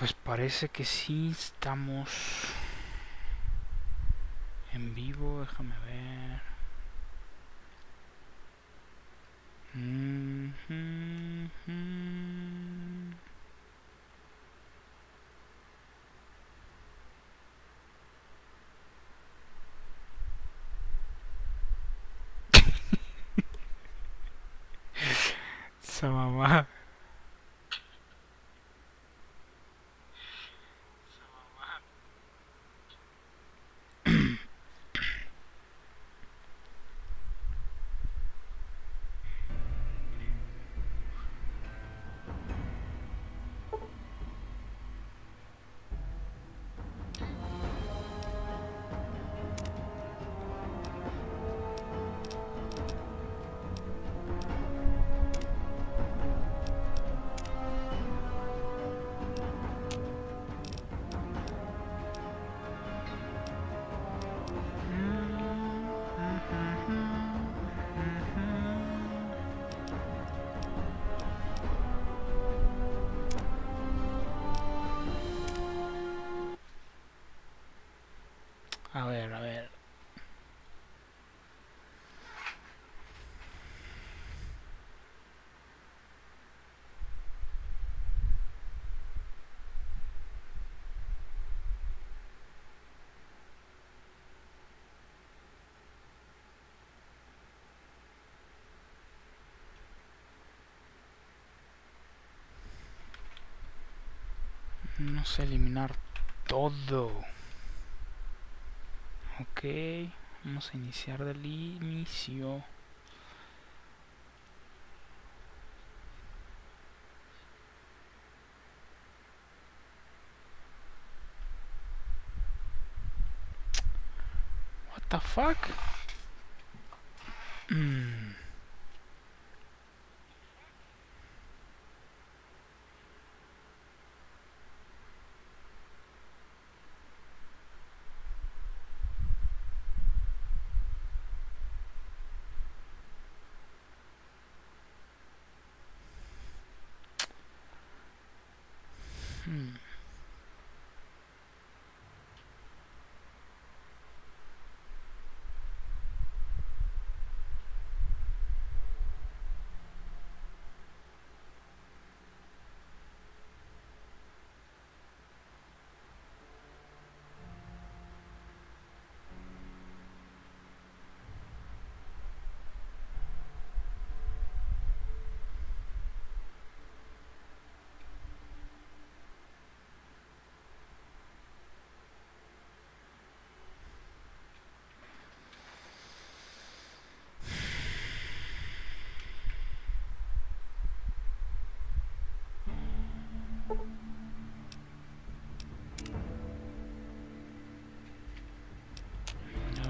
Pues parece que sí estamos en vivo, déjame ver. Esa mamá. A ver, a ver. Vamos a eliminar todo. Ok, vamos a iniciar del inicio. What the fuck?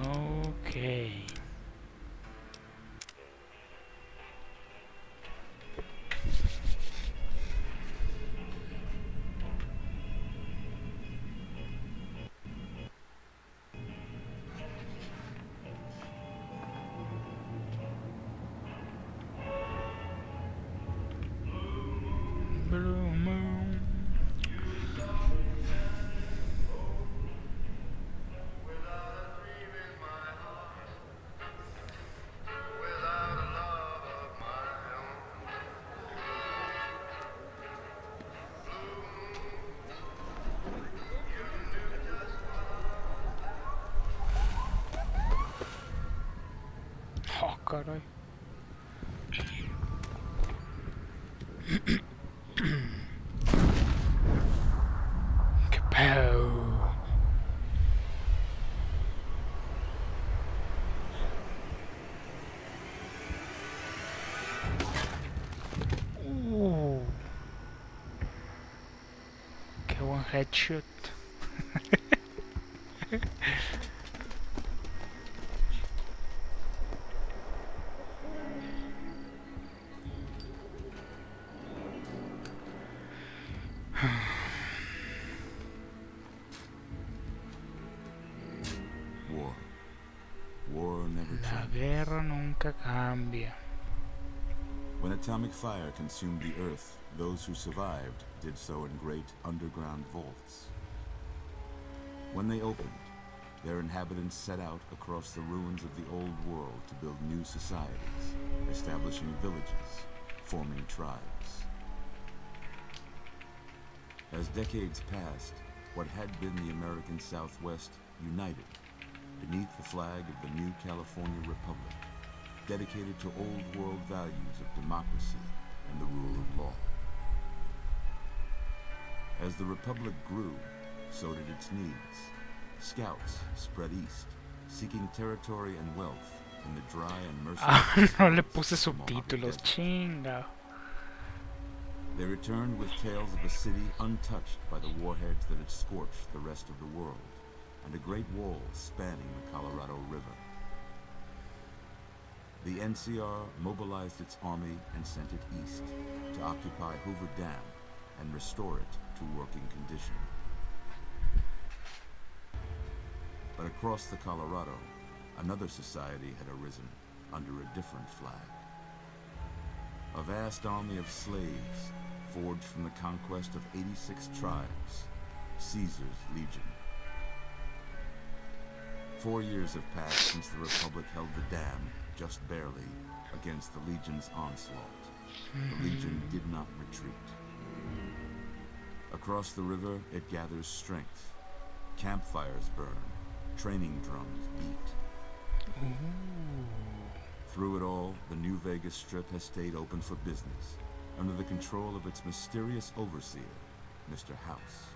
Ok. Blue Moon. Oh, caray. ¿Qué pedo? Uh, qué buen headshot. War. War never La changes. guerra nunca cambia. When atomic fire consumed the Earth, those who survived did so in great underground vaults. When they opened, their inhabitants set out across the ruins of the old world to build new societies, establishing villages, forming tribes. As decades passed, what had been the American Southwest united beneath the flag of the new California Republic, dedicated to old world values of democracy and the rule of law. As the Republic grew, so did its needs. Scouts spread east, seeking territory and wealth in the dry and merciless No le puse forests of the Mojave subtítulos, Desert. chinga. They returned with tales of a city untouched by the warheads that had scorched the rest of the world, and a great wall spanning the Colorado River. The NCR mobilized its army and sent it east to occupy Hoover Dam and restore it to working condition. But across the Colorado, another society had arisen under a different flag. A vast army of slaves forged from the conquest of 86 tribes, Caesar's Legion. 4 years have passed since the Republic held the dam, just barely, against the Legion's onslaught. The Legion did not retreat. Across the river, it gathers strength. Campfires burn, training drums beat. Through it all, the New Vegas Strip has stayed open for business, under the control of its mysterious overseer, Mr. House,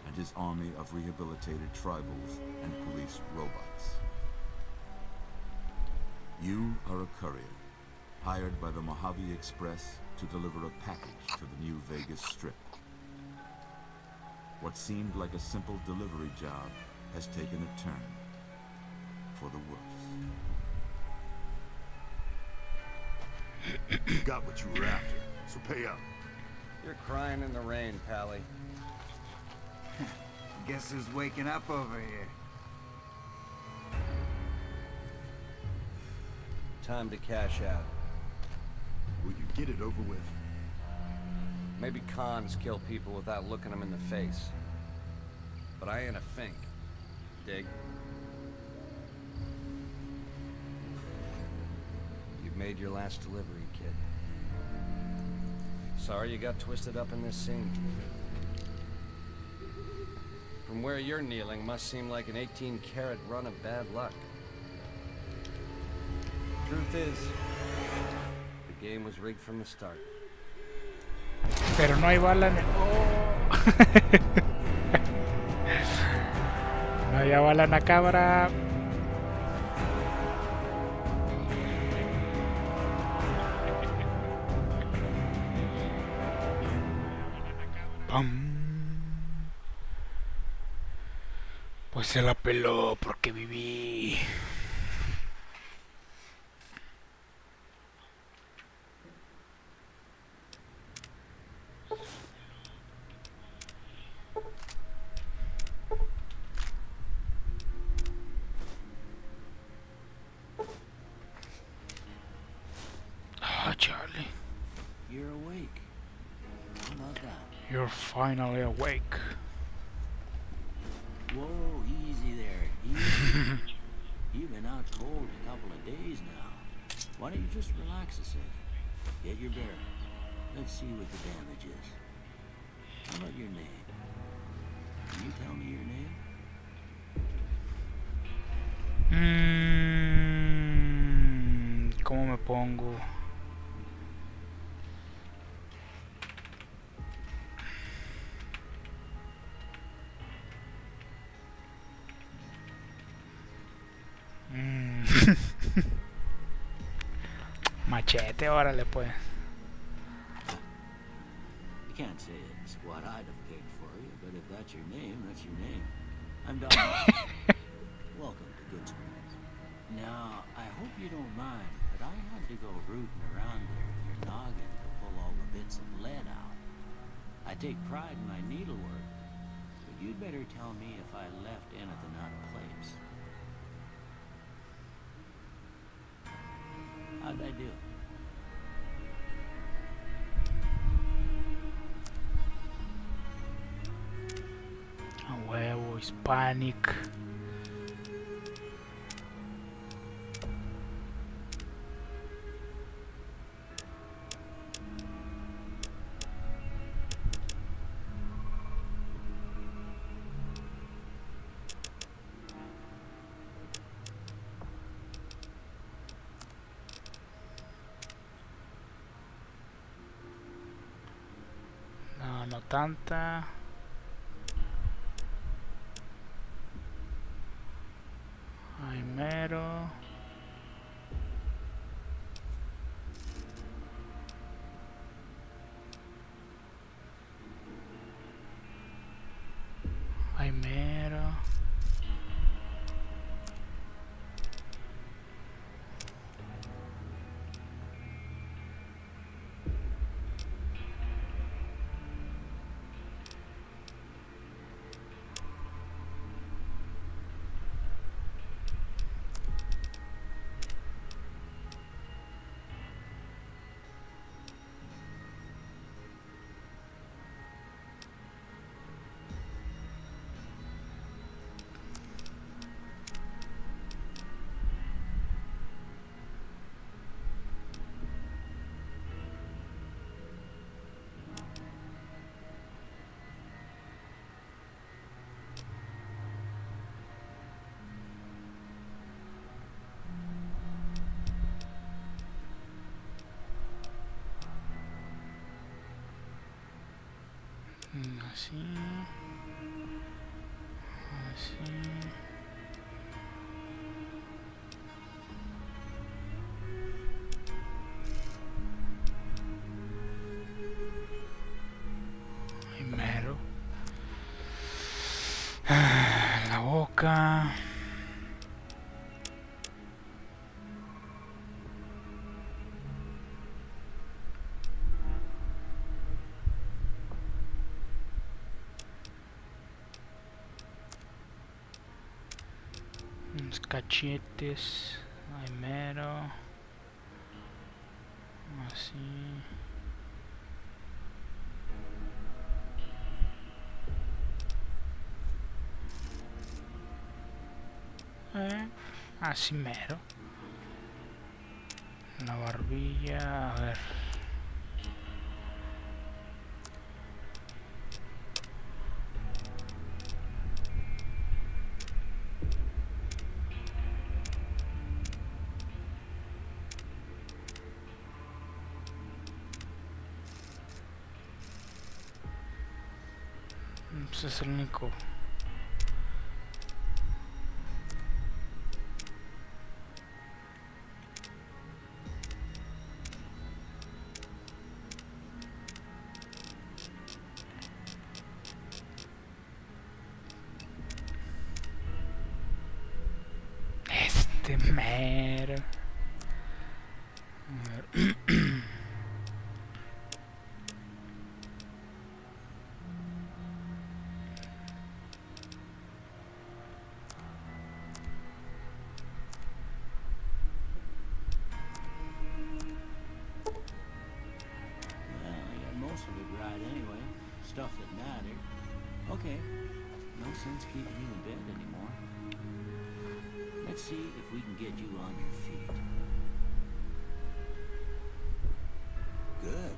and his army of rehabilitated tribals and police robots. You are a courier, hired by the Mojave Express to deliver a package to the New Vegas Strip. What seemed like a simple delivery job has taken a turn for the worse. You got what you were after, so pay up. You're crying in the rain, Pally. Guess who's waking up over here? Time to cash out. Will you get it over with? Maybe cons kill people without looking them in the face. But I ain't a fink. Dig? You've made your last delivery, kid. Sorry you got twisted up in this scene. From where you're kneeling must seem like an 18-carat run of bad luck. Truth is, the game was rigged from the start. Pero no hay bala en el... Oh. No había bala en la cámara. Pam. Pues se la peló porque viví. Ah, Charlie, You're awake. How about that? you're finally awake. Whoa, easy there. Easy. You've been out cold a couple of days now. Why don't you just relax a second? Get your bearings. Let's see what the damage is. How about your name? Can you tell me your name? ¿Cómo me pongo? Machete, órale pues. You can't say it's what I'd have picked for you, but if that's your name, that's your name. I'm Don. Welcome to Good Springs. Now, I hope you don't mind, but I had to go rooting around there in your noggin to pull all the bits of lead out. I take pride in my needlework, but you'd better tell me if I left anything out of place. How'd I do? Panic. No, no tanta. Ay, mero. Ay, mero. Así. Así. Ay, mero. La boca. Los cachetes. Ay, mero. Así. Así mero. La barbilla. A ver. Pues es el único. Este mero. A ver. Well, I got most of it right anyway. Stuff that mattered. Okay. No sense keeping you in bed anymore. Let's see if we can get you on your feet. Good.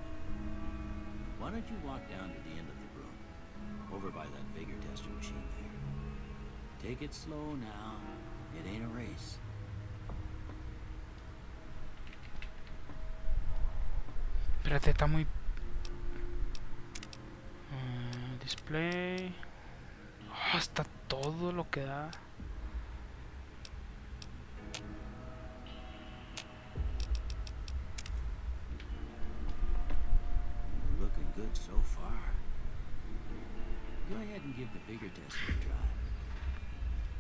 Why don't you walk down to the end of the room? Over by that vigor tester machine there. Take it slow now. It ain't a race. Espérate, está muy... display. Oh, está todo lo que da. You're looking good so far. Go ahead and give the vigor test a try.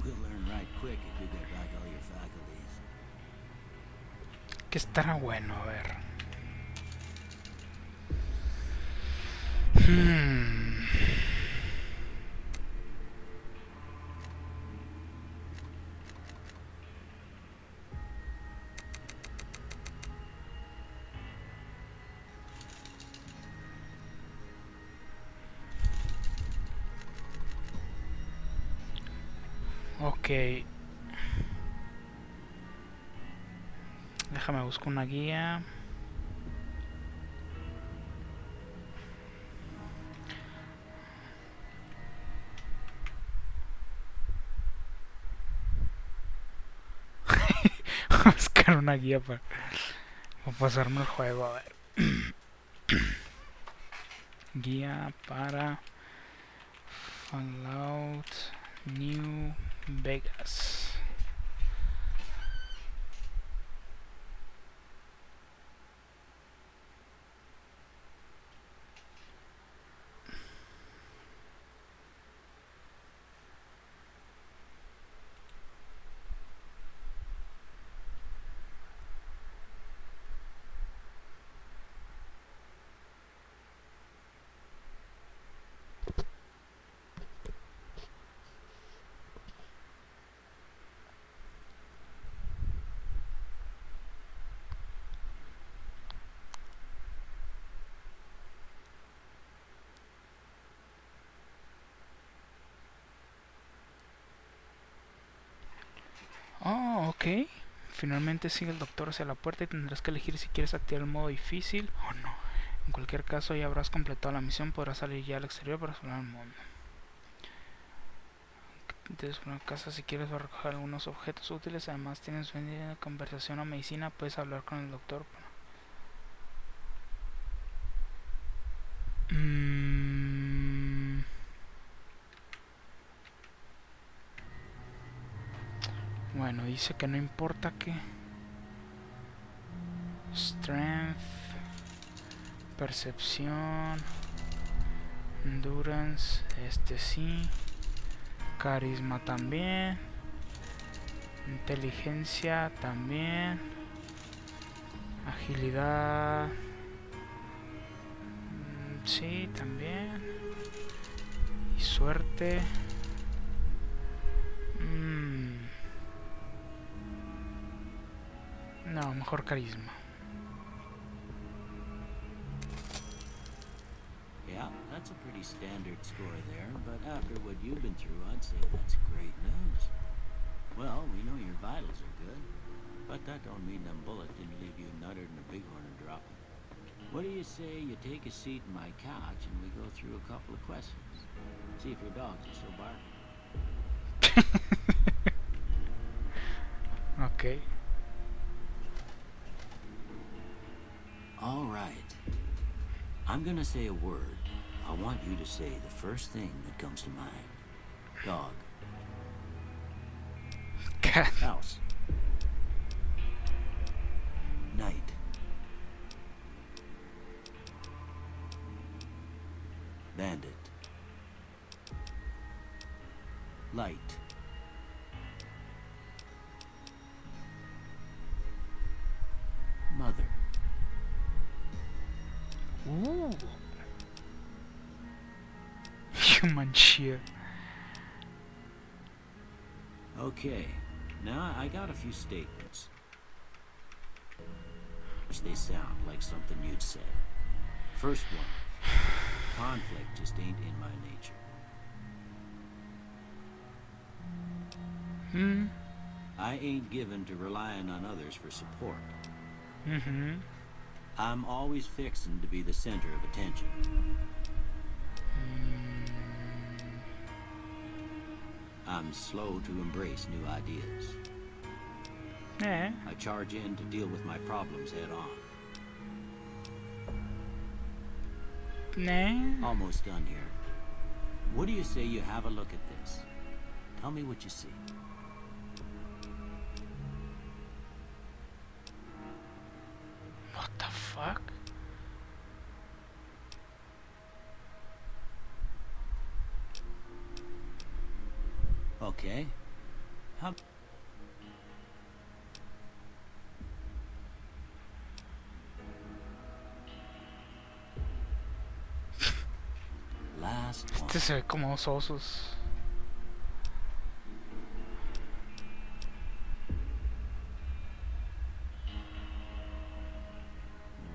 We'll learn right quick if you get back all your faculties. Que estará bueno, a ver. Ok. Déjame buscar una guía. Voy a buscar una guía para pasarme el juego. A ver. Guía para Fallout New Vegas. Oh, ok. Finalmente sigue el doctor hacia la puerta y tendrás que elegir si quieres activar el modo difícil o no. En cualquier caso, ya habrás completado la misión, podrás salir ya al exterior para explorar el mundo. Desde una casa, si quieres, va a recoger algunos objetos útiles. Además, tienes una conversación o medicina, puedes hablar con el doctor. Bueno, dice que no importa que strength, percepción, endurance, sí, carisma también, inteligencia también, agilidad, sí, también, y suerte. No, mejor carisma. Yeah, that's a pretty standard score there, but after what you've been through, I'd say that's great news. Well, we know your vitals are good, but that don't mean them bullets didn't leave you nuttered and a bighorn are dropping. What do you say you take a seat in my couch and we go through a couple of questions? See if your dogs are still barking. Okay. All right. I'm gonna say a word. I want you to say the first thing that comes to mind. Dog. Cat. House. Night. Bandit. Light. Mother. Ooh. Human shield. Okay, now I got a few statements. Which they sound like something you'd say. First one, conflict just ain't in my nature. I ain't given to relying on others for support. I'm always fixing to be the center of attention. I'm slow to embrace new ideas. I charge in to deal with my problems head on. Almost done here. What do you say you have a look at this? Tell me what you see. What the fuck? Okay. How... Last one. Este se ve como dos osos.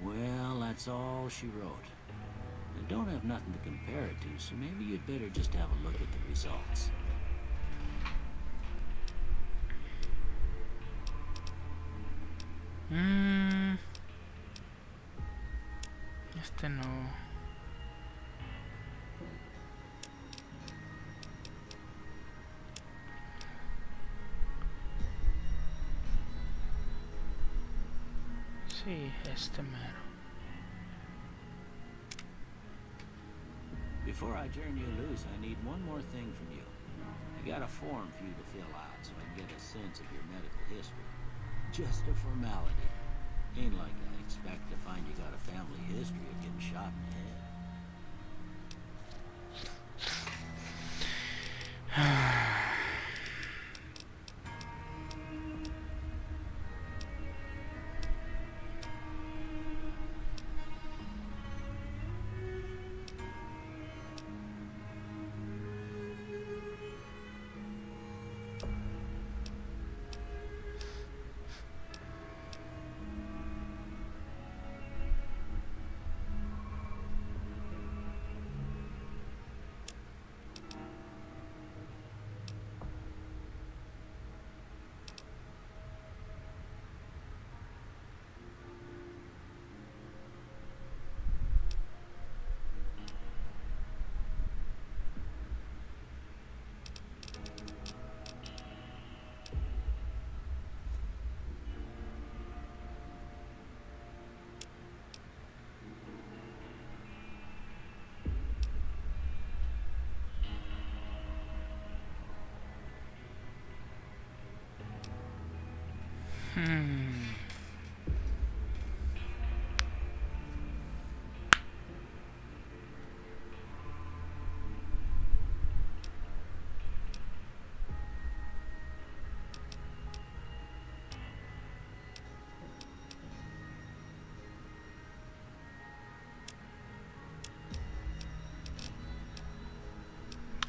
Well, that's all she wrote. I don't have nothing to compare it to, so maybe you'd better just have a look at the results. Mm, este no. Sí, este mero. Before I turn you loose, I need one more thing from you. I got a form for you to fill out so I can get a sense of your medical history. Just a formality. Ain't like I expect to find you got a family history of getting shot in the head.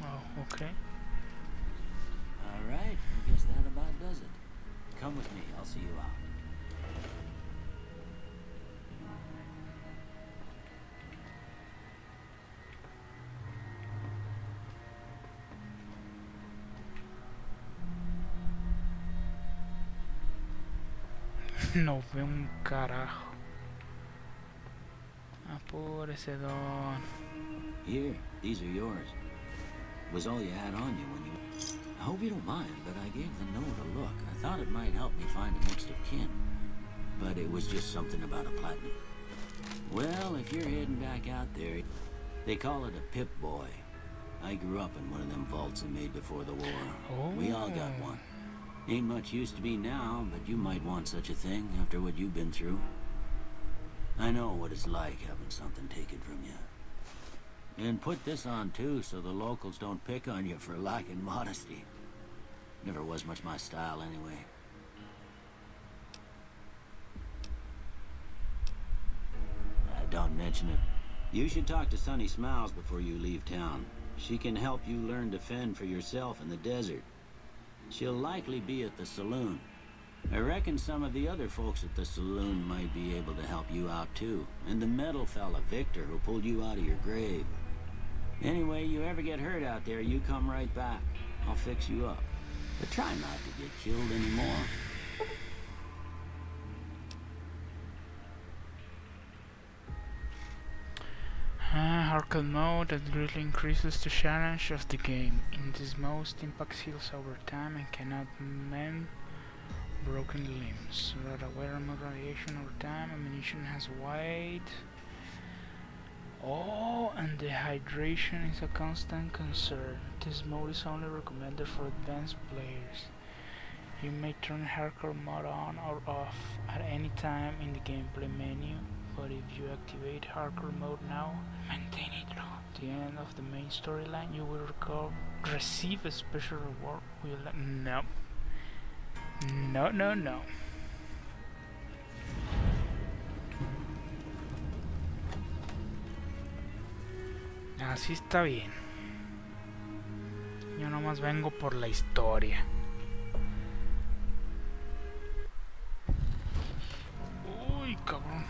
Oh, okay. Alright, I guess that about does it. Come with me, I'll see you out. No veo un carajo. Apúrese, don. Here, these are yours. Was all you had on you when you... I hope you don't mind, but I gave the note a look. I thought it might help me find a next of kin. But it was just something about a platinum. Well, if you're heading back out there, they call it a Pip Boy. I grew up in one of them vaults they made before the war. Oh. We all got one. Ain't much use to be now, but you might want such a thing after what you've been through. I know what it's like having something taken from you. And put this on too, so the locals don't pick on you for lacking modesty. Never was much my style anyway. Don't mention it. You should talk to Sunny Smiles before you leave town. She can help you learn to fend for yourself in the desert. She'll likely be at the saloon. I reckon some of the other folks at the saloon might be able to help you out too. And the metal fella, Victor, who pulled you out of your grave. Anyway, you ever get hurt out there, you come right back. I'll fix you up. But try not to get killed anymore. Hardcore mode that greatly increases the challenge of the game. In this mode, impacts heals over time and cannot mend broken limbs. Rather wear more radiation over time. Ammunition has wide. Oh, and dehydration is a constant concern. This mode is only recommended for advanced players. You may turn hardcore mode on or off at any time in the gameplay menu, but if you activate hardcore mode now, maintain it through the end of the main storyline, you will receive a special reward. No. No, no, no. Así está bien. Yo nomás vengo por la historia. Uy, cabrón.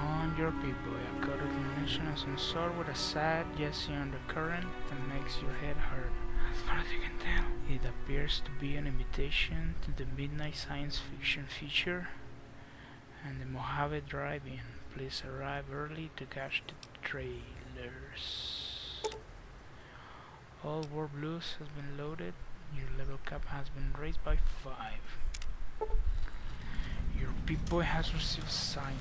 On your people, a code of munition as a sword with a sad Jesse undercurrent that makes your head hurt. far as you can tell, it appears to be an invitation to the midnight science fiction feature and the Mojave Drive-In. Please arrive early to catch the trailers. All war blues has been loaded. Your level cap has been raised by 5. Your Pip-Boy has received sign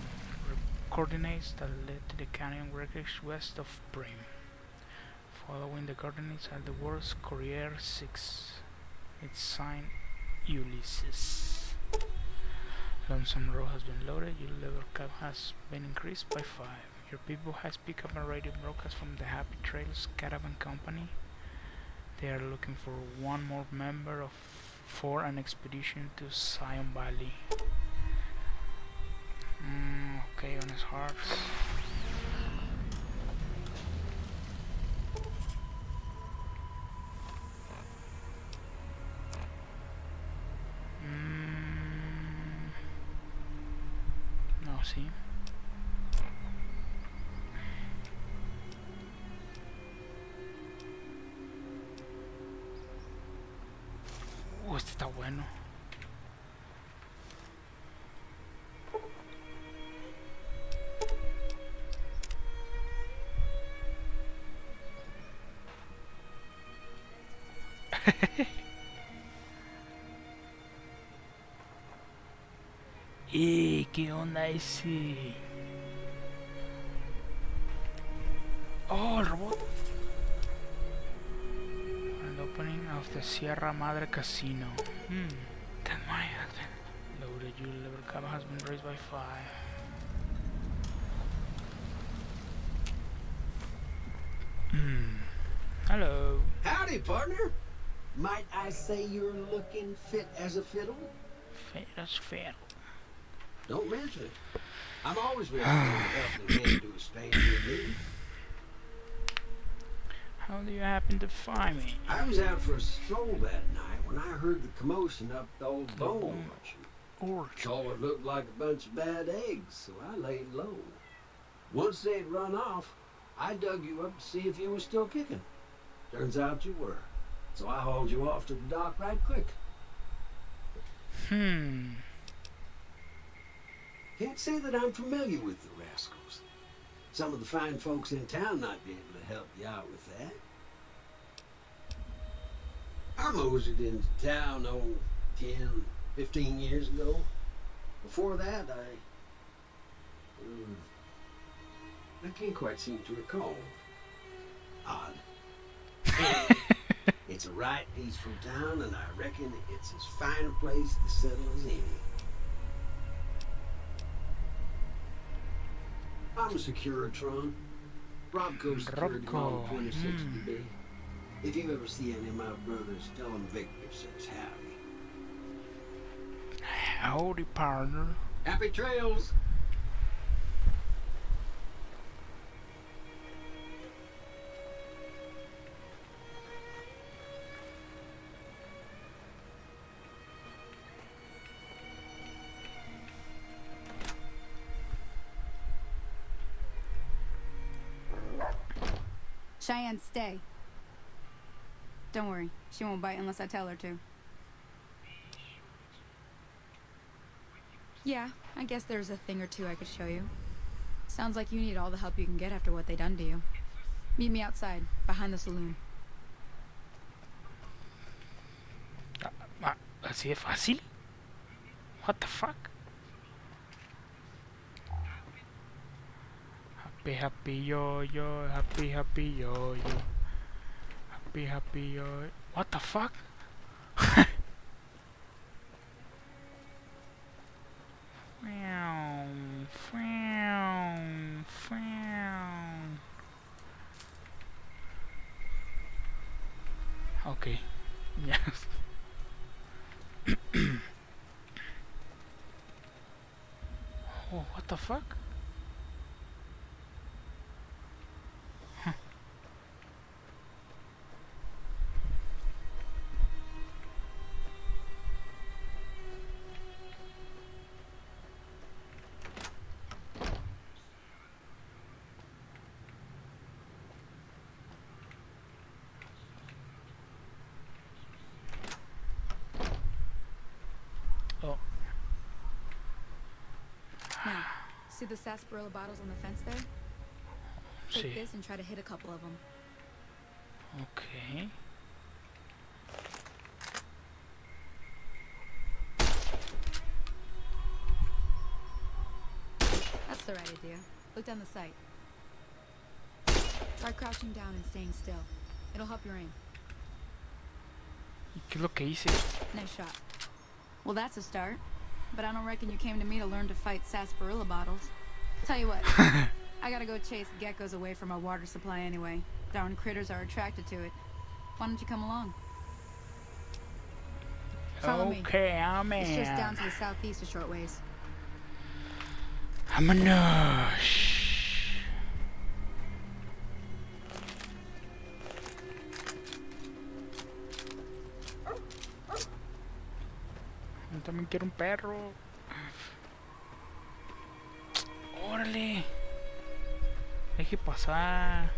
coordinates that lead to the canyon wreckage west of Prim. Following the coordinates are the words Courier 6. Its sign Ulysses. Lonesome Row has been loaded. Your level cap has been increased by 5. Your people has picked up a radio broadcast from the Happy Trails Caravan Company. They are looking for one more member for an expedition to Zion Valley. Okay, honest hearts. No, sí. Este está bueno. ¿Qué onda ese? Oh, el robot. An opening of the Sierra Madre Casino. That might have been loaded. Your level cap has been raised by 5. Hello. Howdy, partner. Might I say you're looking fit as a fiddle? Fit as fiddle. Don't mention it. I'm always ready to lend a helping hand to a stranger in need. How do you happen to find me? I was out for a stroll that night when I heard the commotion up the old bone orchard. Saw what looked like a bunch of bad eggs, so I laid low. Once they'd run off, I dug you up to see if you were still kicking. Turns out you were. So I hauled you off to the dock right quick. Can't say that I'm familiar with the rascals. Some of the fine folks in town might be able to help you out with that. I moseyed into town, 10, 15 years ago. Before that, I can't quite seem to recall. Odd. Anyway, it's a right peaceful town, and I reckon it's as fine a place to settle as any. I'm a Securitron. Robco's security model 26DB. If you ever see any of my brothers, tell them Victor says howdy. Howdy, partner. Happy trails! Cheyenne, stay. Don't worry, she won't bite unless I tell her to. Yeah, I guess there's a thing or two I could show you. Sounds like you need all the help you can get after what they done to you. Meet me outside, behind the saloon. ¿Así de fácil? What the fuck? Happy, happy, yo-yo, happy, happy, yo-yo. Happy, happy, yo-yo. What the fuck? Okay. Yes. Oh, what the fuck? Now, see the sarsaparilla bottles on the fence there? Take Sí. this and try to hit a couple of them. Okay. That's the right idea. Look down the sight. Try crouching down and staying still. It'll help your aim. ¿Y qué es lo que hice? Nice shot. Well, that's a start. But I don't reckon you came to me to learn to fight sarsaparilla bottles. Tell you what, I gotta go chase geckos away from our water supply anyway. Darn critters are attracted to it. Why don't you come along? Follow me. Okay, I'm It's just down in. to the southeast a short ways. Vámonos. Yo también quiero un perro. Órale. Deje pasar.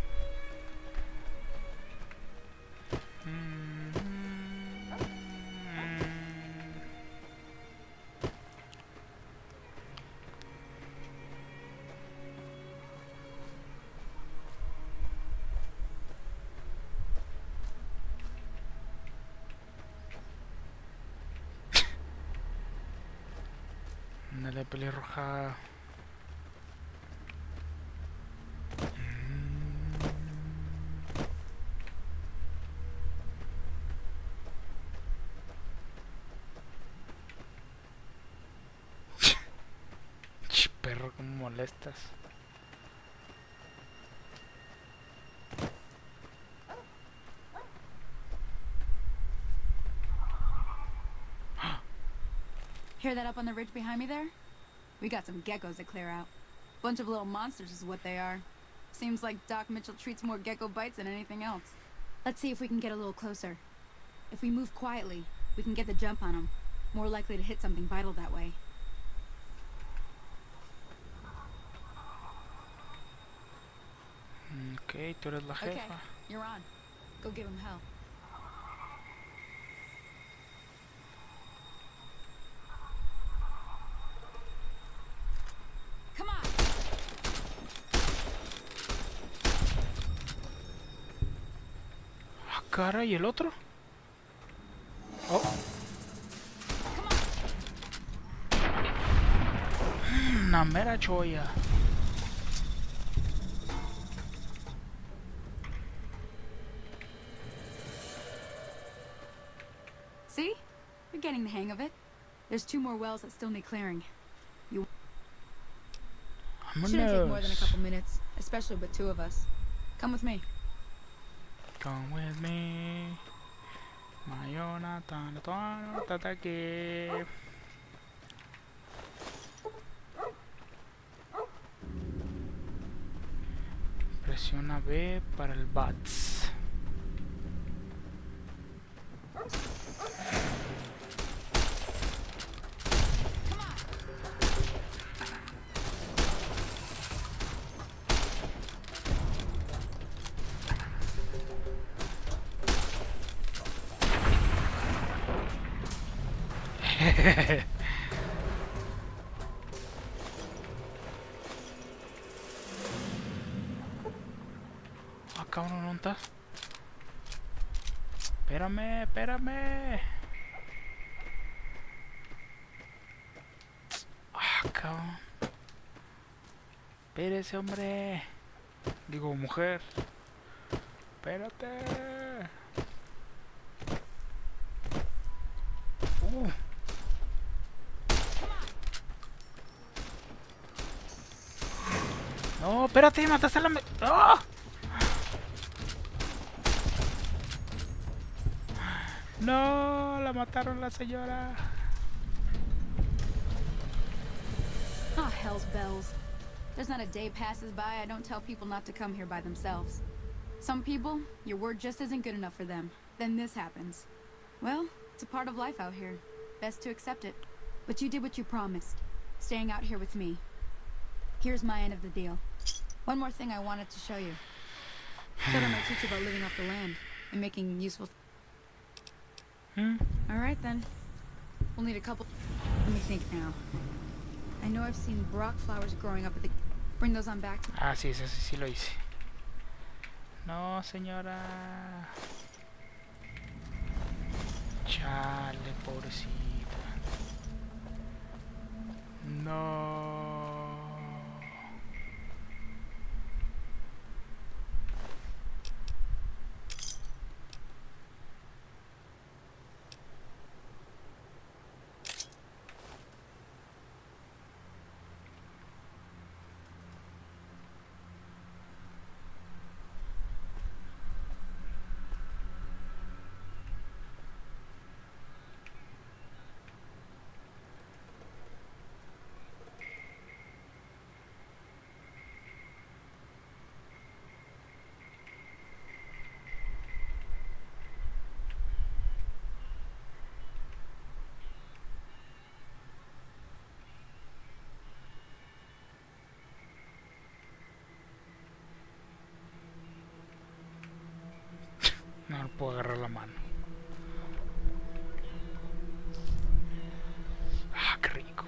Ándale, pelirroja. Ch, perro, cómo molestas. Hear that up on the ridge behind me there? We got some geckos to clear out. Bunch of little monsters is what they are. Seems like Doc Mitchell treats more gecko bites than anything else. Let's see if we can get a little closer. If we move quietly, we can get the jump on them. More likely to hit something vital that way. Ok, tú eres la Okay, jefa. you're on. Go give him hell. Come on! Ah, cara, ¿y el otro? Oh. Una mera choya. See? You're getting the hang of it. There's 2 more wells that still need clearing. Shouldn't take more than a couple minutes, especially with 2 of us. Come with me. Come with me. Mayona, tataki. Presiona B para el BATS. Ah, cabrón, ¿dónde estás? Espérame, espérame. Ah, cabrón. Espérese, hombre. Digo, mujer. Espérate. No, espérate, mataste a la... ¡Oh! No, la mataron la señora. Oh, hell's bells. There's not a day passes by I don't tell people not to come here by themselves. Some people, your word just isn't good enough for them. Then this happens. Well, it's a part of life out here. Best to accept it. But you did what you promised. Staying out here with me. Here's my end of the deal. One more thing I wanted to show you. Thought I might teach you about living off the land and making useful... Alright then. We'll need a couple... Let me think now. I know I've seen Brock flowers growing up at the... Bring those on back. Ah, sí, ese sí lo hice. No, señora. Chale, pobrecita. No. No le puedo agarrar la mano. Ah, qué rico.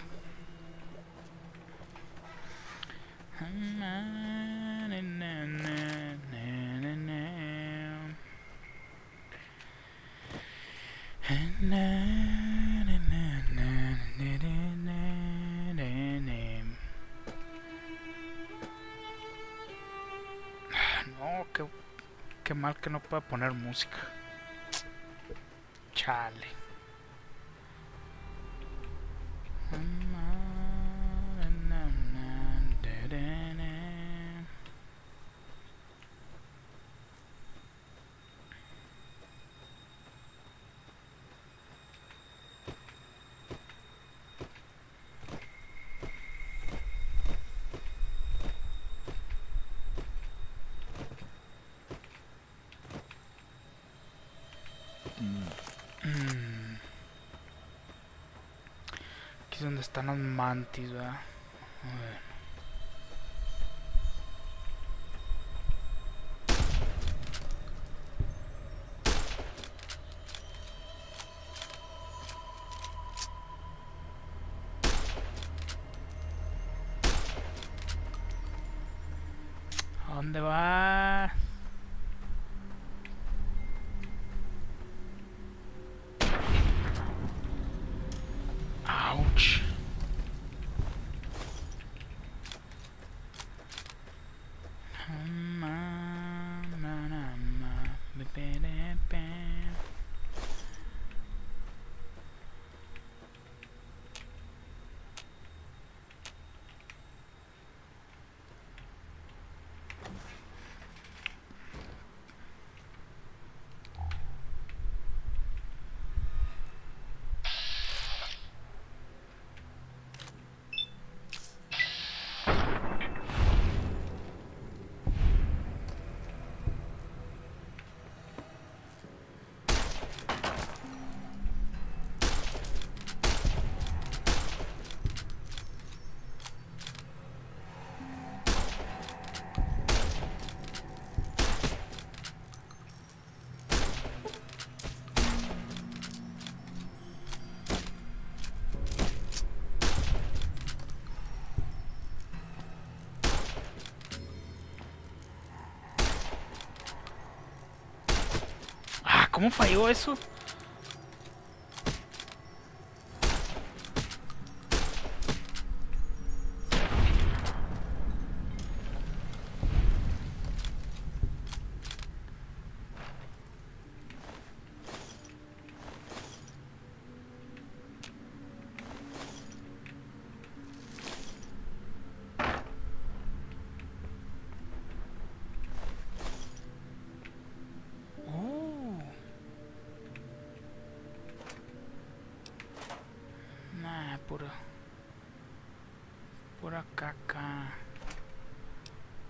No, qué mal que no pueda poner música. Chale. Aquí es donde están los mantis, ¿verdad? A ver. ¿A dónde vas? Ouch. Ah, ¿cómo falló eso? Nah, pura caca.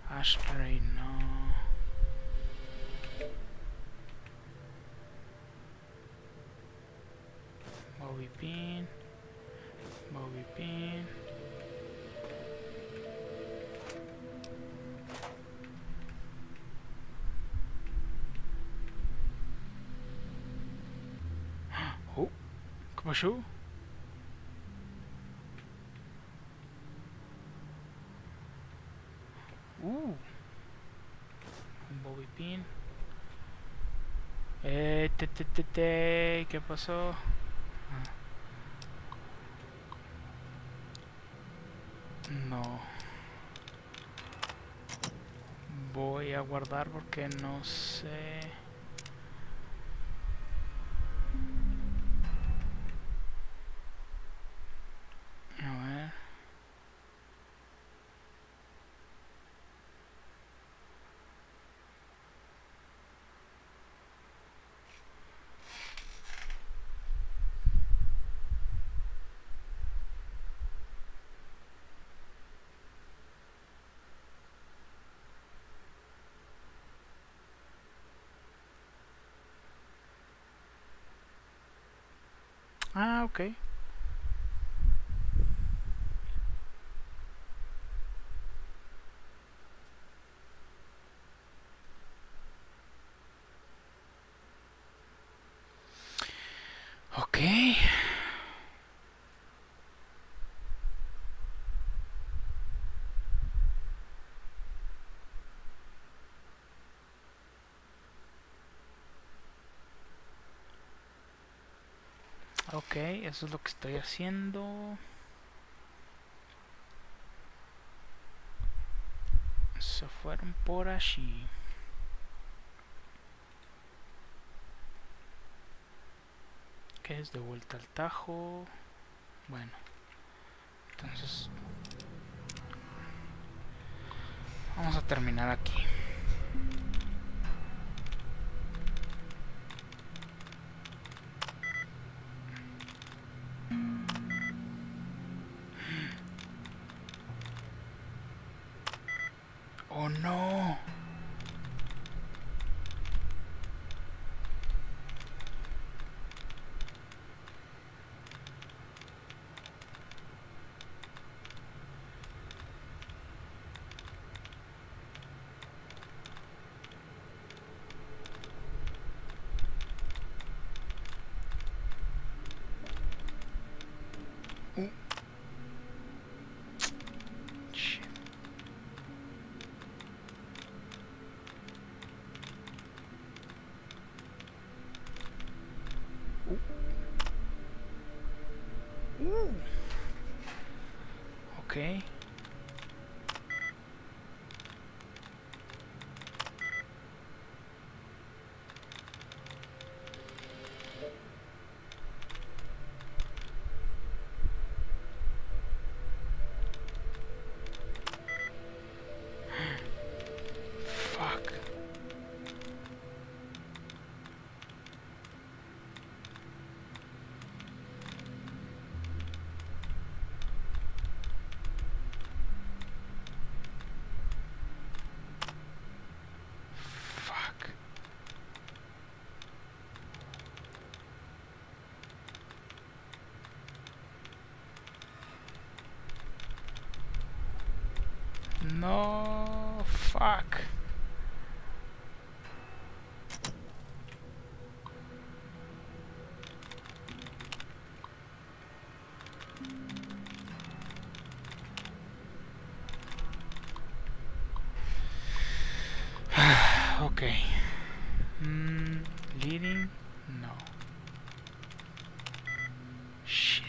Ashtray, no. Bobby pin. Bobby pin. Oh, ¿qué pasó? Un bobby pin. ¿Qué pasó? No. Voy a guardar porque no sé. A ver. Ah, ok. Ok. Ok, eso es lo que estoy haciendo. Se fueron por allí. Que es de vuelta al tajo. Bueno, entonces vamos a terminar aquí. Oh no. Shit. Ok. Fuck. Fuck. No. Fuck. Okay. Leading? No. Shit.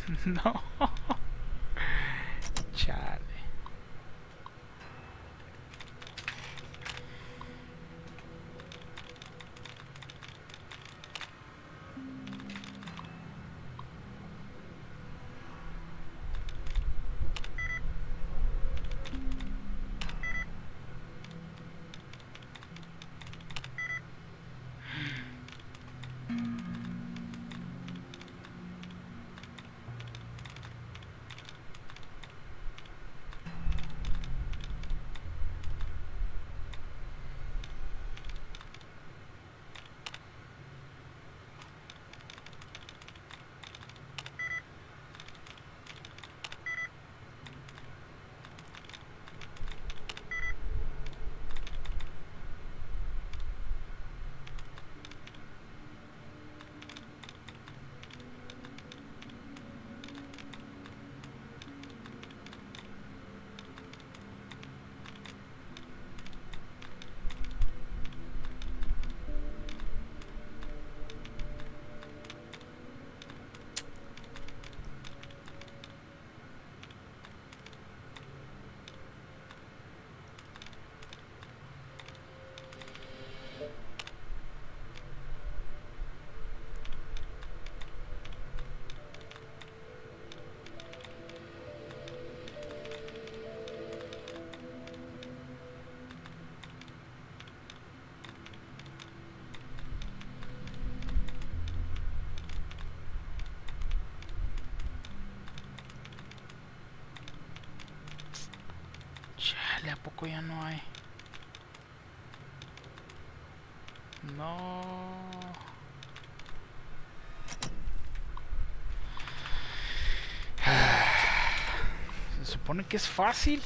No. Chale. Chale, ¿a poco ya no hay? No. Se supone que es fácil.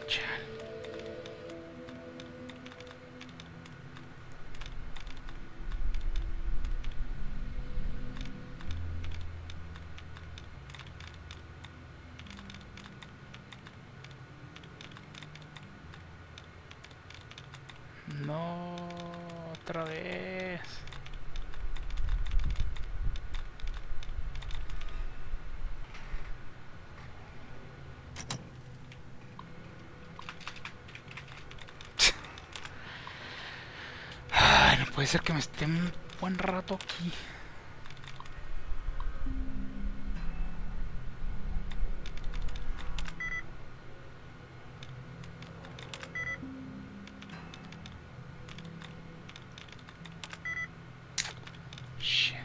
Chale. No, otra vez. Ay, no puede ser que me esté un buen rato aquí. Shit.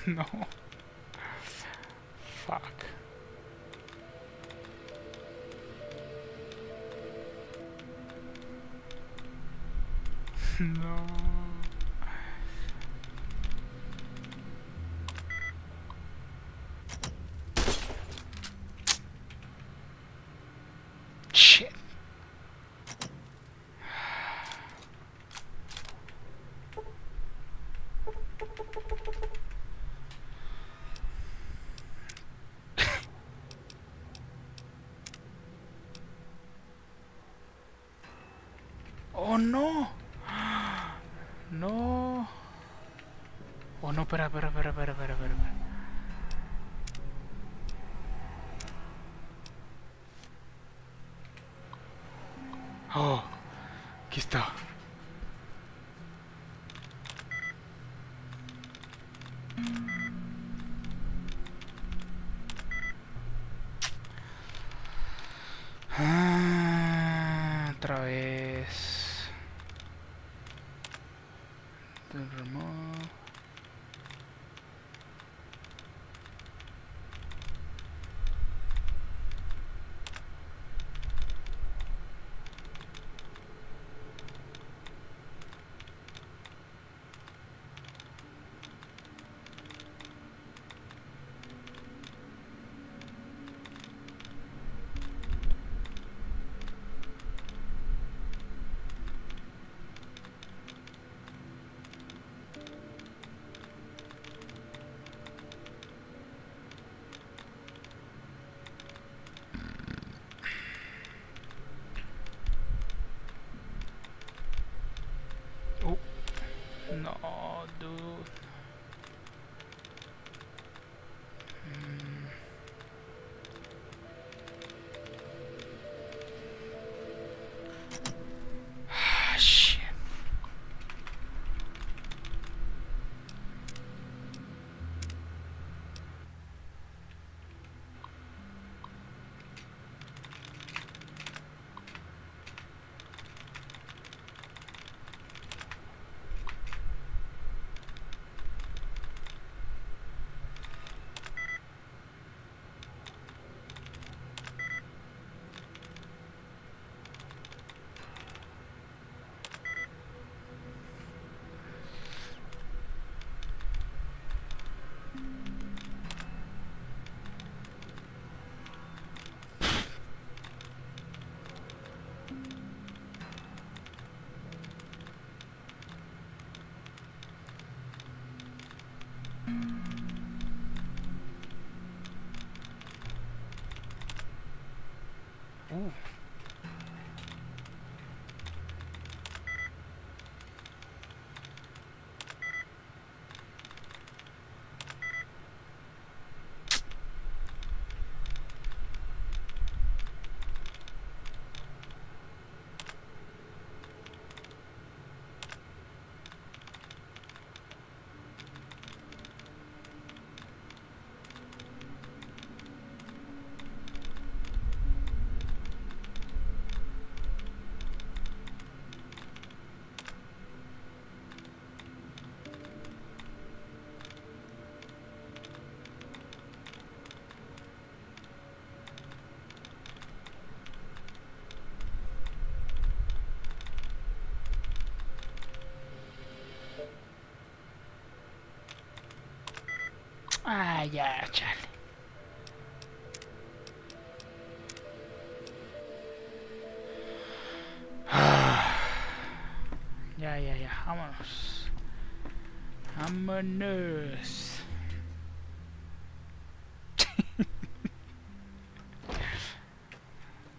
No. Fuck. No. Shit. Oh no. No. Oh no, espera. Oh, aquí está. Otra vez. Del remoto. Oh, no, dude. Ah, shit. Ooh. Ah, ya, chale. Ah, ya, vámonos. Vámonos.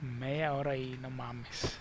Media hora y no mames.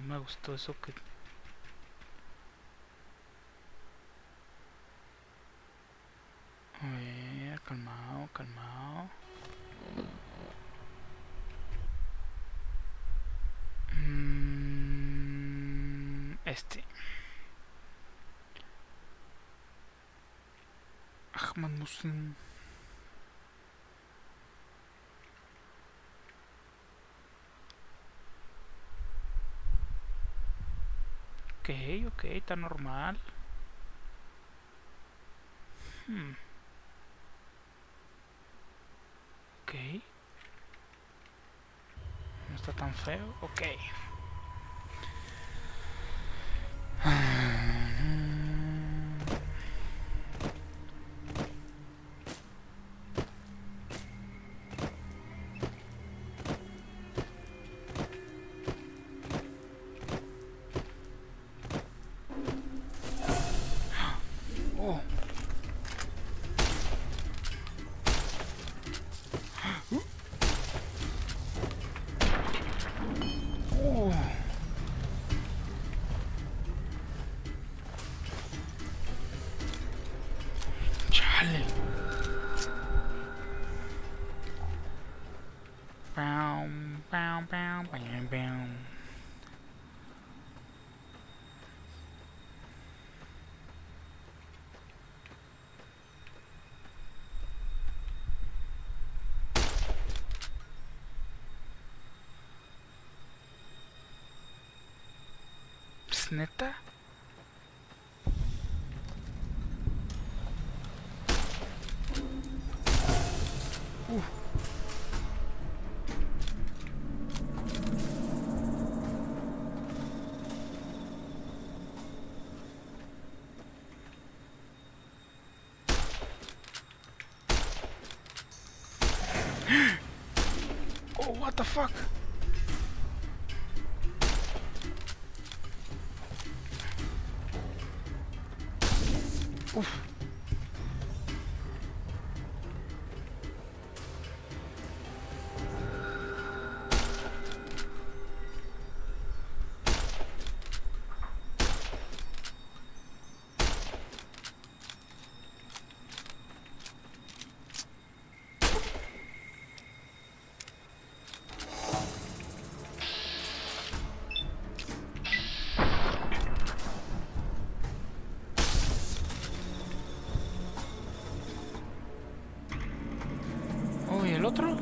me gustó eso que... A ver, calmado, calmado. Este. Ahmad Muslim. Ok, ok, está normal. Ok. No está tan feo. Ok. Oh. Oh. Chale. Bam, bam, bam, bam, bam. ¿Es neta? Oh, what the fuck? Uf. Oh, ¿y el otro?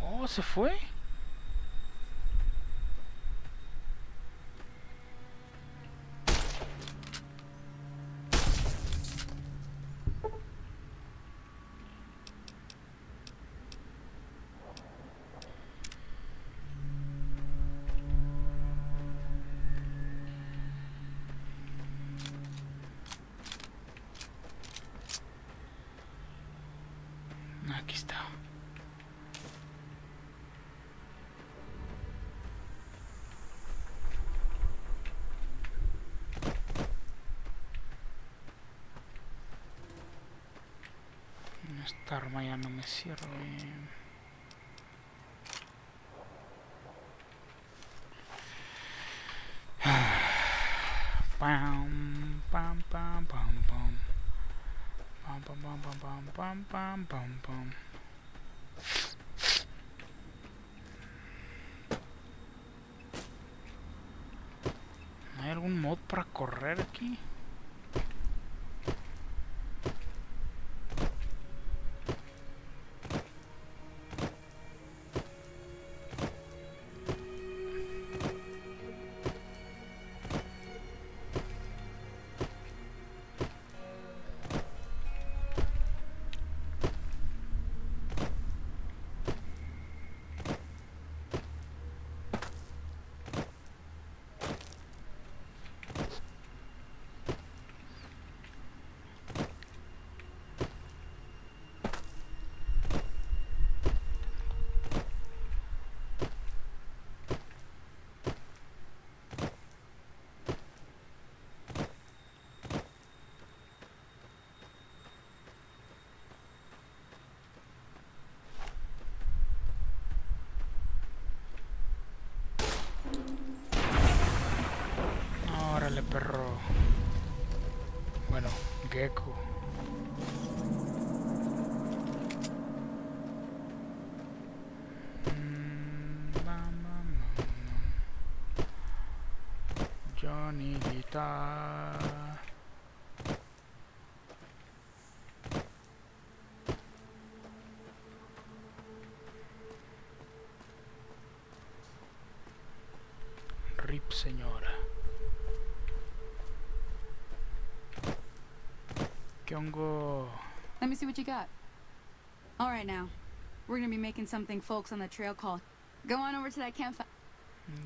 Oh, ¿se fue? Aquí está. Esta arma ya no me sirve. Pam, pam, pam, pam, pam. Pam, pam, pam, pam, pam, pam, pam, pam, pam. ¿Hay algún mod para correr aquí? Bueno, gecko. Johnny Guitar. Rip, señora. ¿Qué hongo? Let me see what you got. All right, now. We're gonna be making something folks on the trail call. Go on over to that campfire.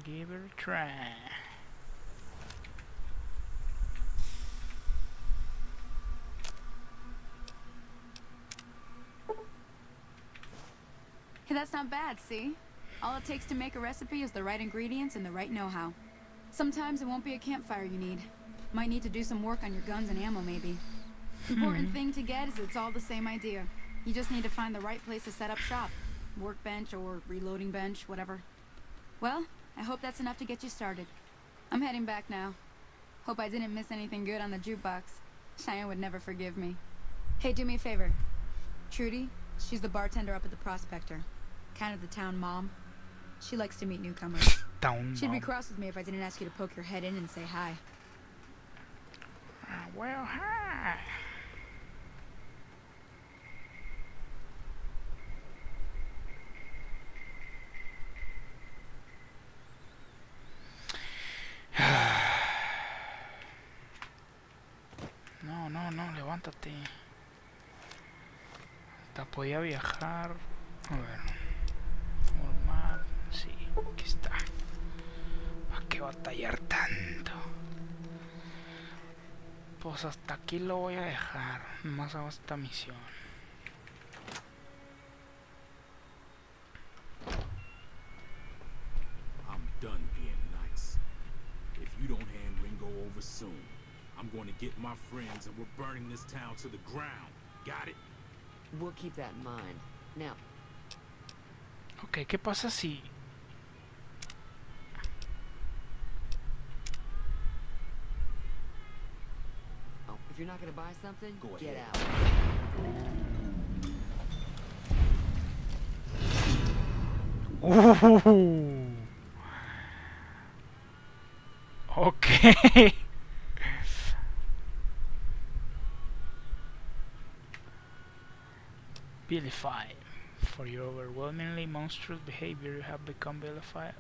Give it a try. Hey, that's not bad, see? All it takes to make a recipe is the right ingredients and the right know-how. Sometimes it won't be a campfire you need. Might need to do some work on your guns and ammo, maybe. Important thing to get is it's all the same idea. You just need to find the right place to set up shop. Workbench or reloading bench, whatever. Well, I hope that's enough to get you started. I'm heading back now. Hope I didn't miss anything good on the jukebox. Cheyenne would never forgive me. Hey, do me a favor. Trudy, she's the bartender up at the Prospector. Kind of the town mom. She likes to meet newcomers. She'd be cross with me if I didn't ask you to poke your head in and say hi. Well, hi. No, levántate. Hasta podía viajar. A ver. Formal. Sí, aquí está. ¿Para qué batallar tanto? Pues hasta aquí lo voy a dejar. Nomás hago esta misión. I'm done being nice. If you don't hand Ringo over soon, I'm going to get my friends and we're burning this town to the ground. Got it? We'll keep that in mind. Now. Ok, ¿qué pasa si... Oh, if you're not gonna buy something, Go get ahead. out. Ok. Vilified. For your overwhelmingly monstrous behavior, you have become vilified.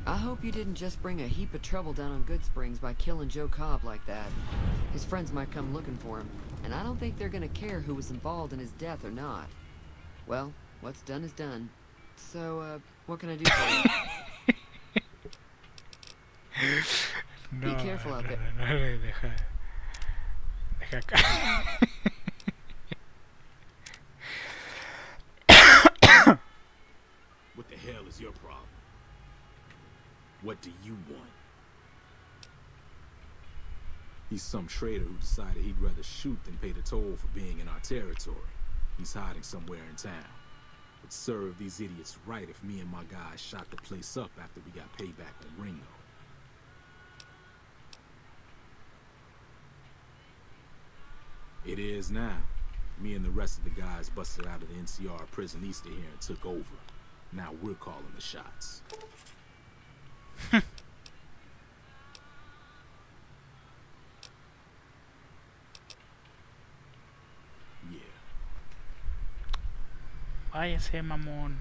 I hope you didn't just bring a heap of trouble down on Good Springs by killing Joe Cobb like that. His friends might come looking for him, and I don't think they're gonna care who was involved in his death or not. Well, what's done is done. So, what can I do for you? Be careful out there. Deja acá. What the hell is your problem? What do you want? He's some traitor who decided he'd rather shoot than pay the toll for being in our territory. He's hiding somewhere in town. It served these idiots right if me and my guys shot the place up after we got payback on Ringo. It is now. Me and the rest of the guys busted out of the NCR prison east of here and took over. Now we're calling the shots. Yeah. Váyase, mamón.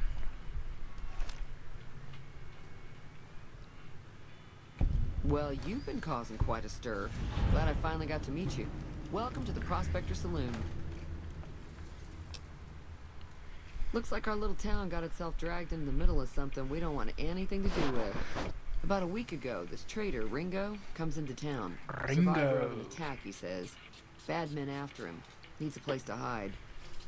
Well, you've been causing quite a stir. Glad I finally got to meet you. Welcome to the Prospector Saloon. Looks like our little town got itself dragged into the middle of something we don't want anything to do with. About a week ago, this traitor, Ringo, comes into town. Survivor of an attack, he says. Bad men after him. Needs a place to hide.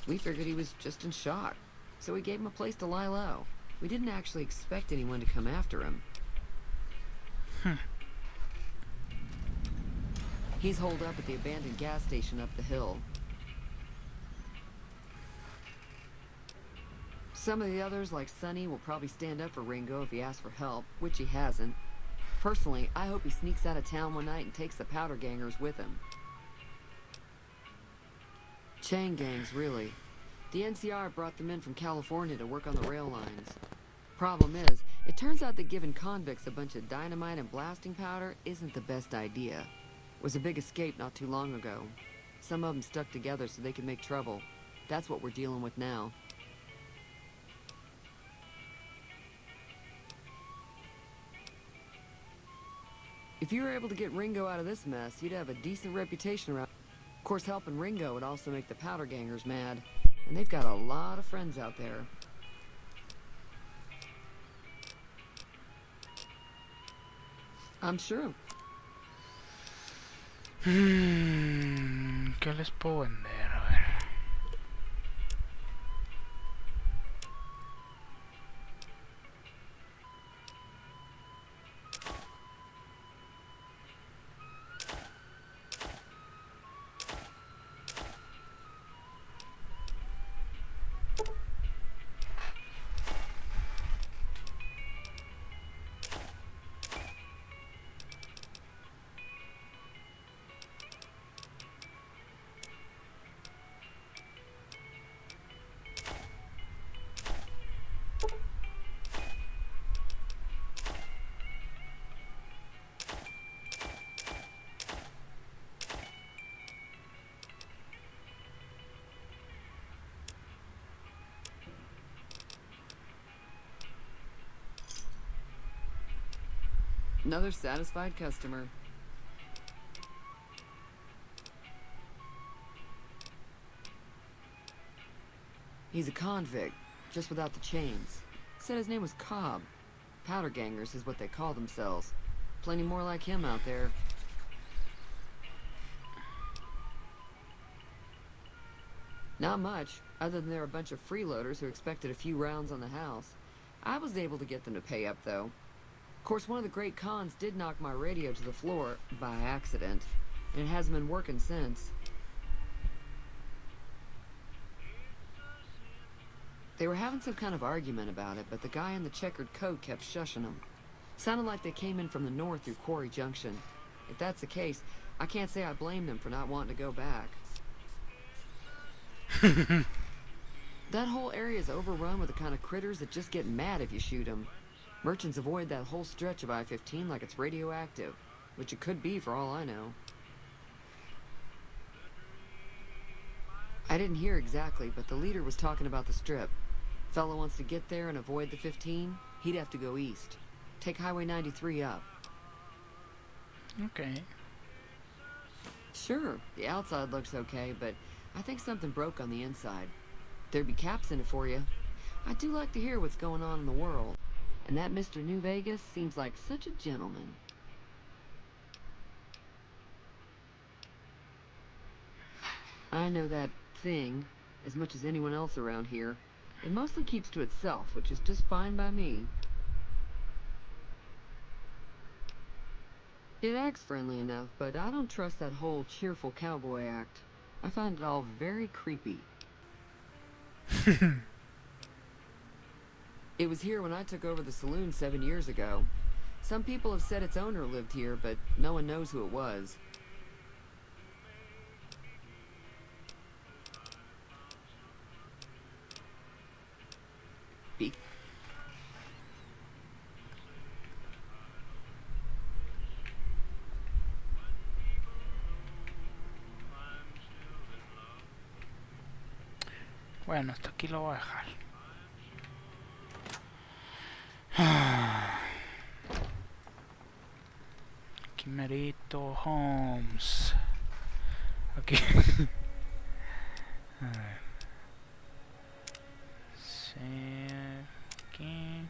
We figured he was just in shock, so we gave him a place to lie low. We didn't actually expect anyone to come after him. He's holed up at the abandoned gas station up the hill. Some of the others, like Sonny, will probably stand up for Ringo if he asks for help, which he hasn't. Personally, I hope he sneaks out of town one night and takes the powder gangers with him. Chain gangs, really. The NCR brought them in from California to work on the rail lines. Problem is, it turns out that giving convicts a bunch of dynamite and blasting powder isn't the best idea. It was a big escape not too long ago. Some of them stuck together so they could make trouble. That's what we're dealing with now. If you were able to get Ringo out of this mess, you'd have a decent reputation around. Of course, helping Ringo would also make the powder gangers mad. And they've got a lot of friends out there. I'm sure. ¿Qué les puedo vender? A ver. Another satisfied customer. He's a convict, just without the chains. Said his name was Cobb. Powder gangers is what they call themselves. Plenty more like him out there. Not much, other than they're a bunch of freeloaders who expected a few rounds on the house. I was able to get them to pay up, though. Of course, one of the great cons did knock my radio to the floor by accident, and it hasn't been working since. They were having some kind of argument about it, but the guy in the checkered coat kept shushing them. Sounded like they came in from the north through Quarry Junction. If that's the case, I can't say I blame them for not wanting to go back. That whole area is overrun with the kind of critters that just get mad if you shoot them. Merchants avoid that whole stretch of I-15 like it's radioactive, which it could be for all I know. I didn't hear exactly, but the leader was talking about the strip. Fellow wants to get there and avoid the 15, he'd have to go east. Take Highway 93 up. Okay. Sure, the outside looks okay, but I think something broke on the inside. There'd be caps in it for you. I do like to hear what's going on in the world. And that Mr. New Vegas seems like such a gentleman. I know that thing as much as anyone else around here. It mostly keeps to itself, which is just fine by me. It acts friendly enough, but I don't trust that whole cheerful cowboy act. I find it all very creepy. It was here when I took over the saloon 7 years ago. Some people have said its owner lived here, but no one knows who it was. Bueno, hasta aquí lo voy a dejar. Aquí merito, Holmes. Aquí. A ver. Sí, aquí.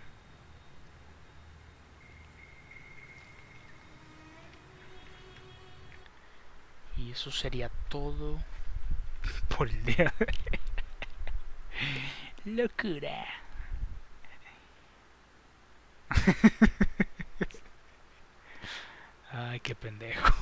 Y eso sería todo por el día de hoy. Locura. Ay, qué pendejo.